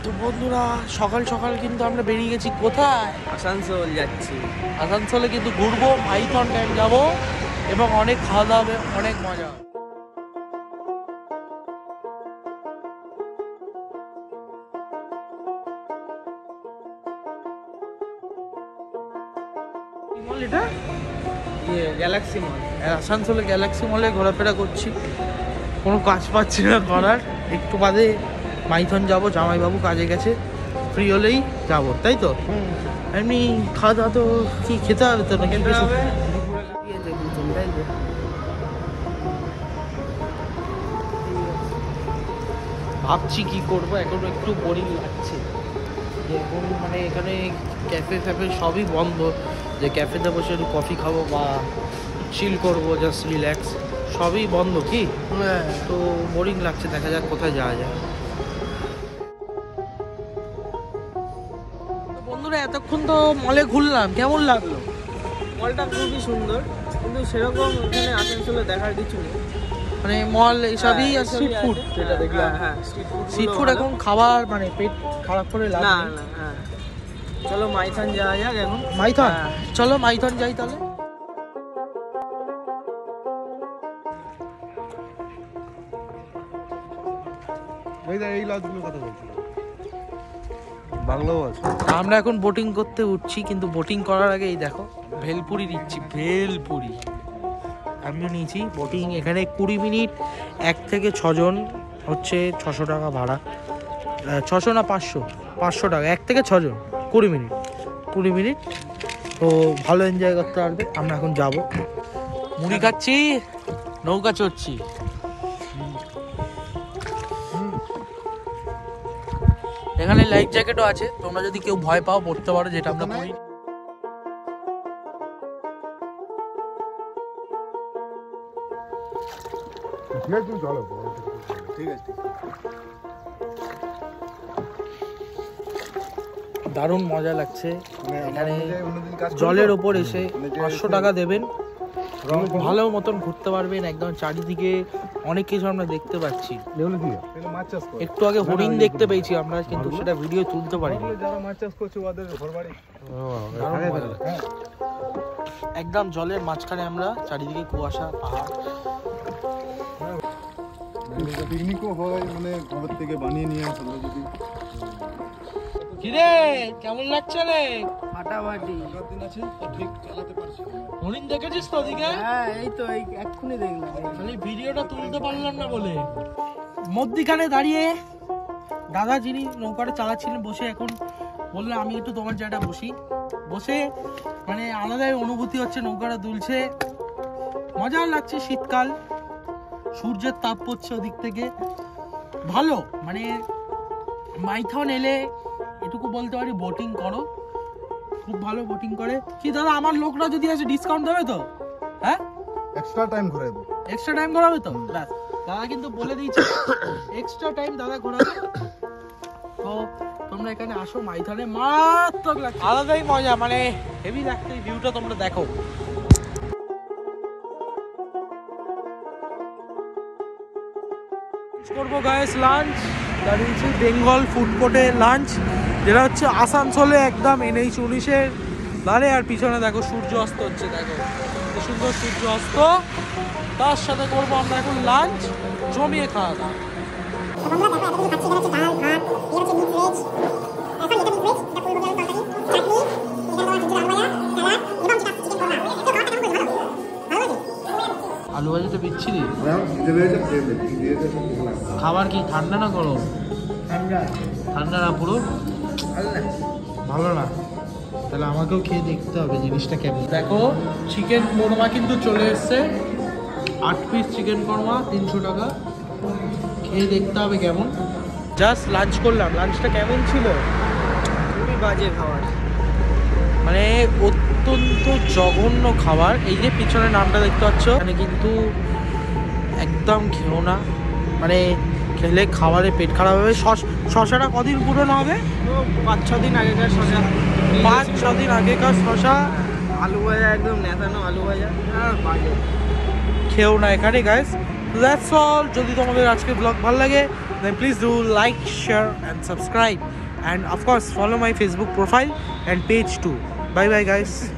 তো বন্ধুরা সকাল সকাল কিন্তু আমরা বেরিয়ে গেছি কোথায়? আসানসোল যাচ্ছি। আসানসোলে কিন্তু ঘুরবো, মাইথন ড্যাম যাবো এবং অনেক খাওয়া দাওয়া হবে, অনেক মজা। কি মল এটা? গ্যালাক্সি মল। আসানসোলে গ্যালাক্সি মলে ঘোরাফেরা করছি, কোনো কাজ পাচ্ছি না করার। একটু বাদে মাইথন যাবো, জামাইবাবু কাজে গেছে, ফ্রি হলেই যাবো, তাই তো? এমনি খাওয়া দাওয়া তো কি খেতে হবে তো নাকি? ভাবছি কি করবো, এখন একটু বোরিং লাগছে যে এখন মানে এখানে ক্যাফে ফ্যাফে সবই বন্ধ, যে ক্যাফেতে বসে একটু কফি খাবো বা চিল করবো, জাস্ট রিল্যাক্স, সবই বন্ধ কি। তো বোরিং লাগছে, দেখা যাক কোথায় যাওয়া যায়। বন্ধুরা এতক্ষণ তো মলে ঘুরলাম, কেমন লাগলো? মলটা খুবই সুন্দর, কিন্তু সেরকম এখানে আসানসোলে দেখার কিছু নেই। মানে মল এইসবই আর স্ট্রিট ফুড যেটা দেখলাম। হ্যাঁ, স্ট্রিট ফুড এখন খাবার মানে পেট খারাপ করে লাভ না নেই। না। হ্যাঁ, চলো মাইথন যাওয়া যাক এখন। মাইথন, হ্যাঁ। চলো মাইথন যাই তাহলে। এই লজগুলোর কথা বলছি, বাংলাও আছে। আমরা এখন বোটিং করতে উঠছি, কিন্তু বোটিং করার আগে এই দেখো ভেলপুরি নিচ্ছি, ভেলপুরি আমিও নিয়েছি। বোটিং এখানে 20 মিনিট, 1 থেকে 6 জন হচ্ছে 600 টাকা ভাড়া। 600 না 500 টাকা, 1 থেকে 6 জন, 20 মিনিট। তো ভালো এনজয় করতে পারবে। আমরা এখন যাব, মুড়ি খাচ্ছি, নৌকা চড়ছি। এখানে লাইফ জ্যাকেটও আছে, তোমরা যদি কেউ ভয় পাও পড়তে পারো, যেটা আমরা পড়ি। ঠিক আছে, দারুণ মজা লাগছে। এখানে জলের ওপর এসে 500 টাকা দেবেন, ভালো মতন ঘুরতে পারবেন। একদম চারিদিকে অনেক কিছু আমরা দেখতে পাচ্ছি। একটু আগে হরিণ দেখতে পেয়েছি আমরা, কিন্তু সেটা ভিডিও তুলতে পারিনি। যারা মাছ চাষ করছে ওদের ঘর বাড়ি একদম জলের মাঝখানে আমরা, চারিদিকে কুয়াশা, পাহাড়। পিকনিকও হয়, মানে ঘর থেকে বানিয়ে নিয়ে আসলে যদি। কিরে কেমন লাগছে রে? ফাটাফাটি। দিন আছে তো ঠিক চালাতে পারছি। হরিণ দেখেছিস তো ওদিকে? হ্যাঁ, এই তো এই এক্ষুনি দেখলাম। খালি ভিডিওটা তুলতে পারলাম না বলে। মধ্যিখানে দাঁড়িয়ে দাদা যিনি নৌকাটা চালাচ্ছিলেন বসে, এখন বললে আমি একটু তোমার জায়গাটা বসে মানে আলাদাই অনুভূতি হচ্ছে। নৌকাটা দুলছে, মজা লাগছে। শীতকাল, সূর্যের তাপ পড়ছে ওদিক থেকে, ভালো। মানে মাইথন এলে এটুকু বলতে পারি, বোটিং করো, খুব ভালো বোটিং করে। কি দাদা, আমার লোকরা যদি আসে ডিসকাউন্ট দেবে তো? হ্যাঁ, এক্সট্রা টাইম ঘোরাবো। এক্সট্রা টাইম ঘোরাবে তো? ব্যাস, দাদা কিন্তু বলে দিয়েছে এক্সট্রা টাইম দাদা ঘোরাবে। তো তোমরা এখানে আসো, মাইথনে মারাত্মক লাগছে, আলাদাই মজা, মানে হেভি লাগছে। এই ভিউটা তোমরা দেখো। করবো গাইস লাঞ্চ, দাঁড়িয়েছি বেঙ্গল ফুড কোর্টে লাঞ্চ, যেটা হচ্ছে আসানসোলে একদম NH 19-এর ধারে। আর পিছনে দেখো সূর্য অস্ত হচ্ছে, দেখো কি সুন্দর সূর্য অস্ত। তার সাথে করবো আমরা এখন লাঞ্চ, জমিয়ে খাওয়া দাওয়া। আলু ভাজিটা বিচ্ছিরি। খাবার কি ঠান্ডা না গরম? ঠান্ডা না, পুরো ভালো না। তাহলে আমাকেও খেয়ে দেখতে হবে জিনিসটা কেমন। দেখো চিকেন কোরমা কিন্তু চলে এসছে, 8 পিস চিকেন কোরমা, 300 টাকা। খেয়ে দেখতে হবে কেমন। জাস্ট লাঞ্চ করলাম, লাঞ্চটা কেমন ছিল? খুবই বাজে খাবার, মানে অত্যন্ত জঘন্য খাবার। এই যে পিছনে নামটা দেখতে পাচ্ছ, মানে কিন্তু একদম খেও না, মানে খেলে খাবারে পেট খারাপ হবে। শশাটা কদিন পুরনো হবে? 5-6 দিন আগেকার শশা। 5-6 দিন আগেকার শশা। আলু ভাজা, একদম নেতানো আলু ভাজা, বাজে। খেও না এখানে গাইস। That's all. যদি তোমাদের আজকে ব্লগ ভালো লাগে then please do like, share and subscribe, and of course follow my Facebook profile and page too. Bye bye guys.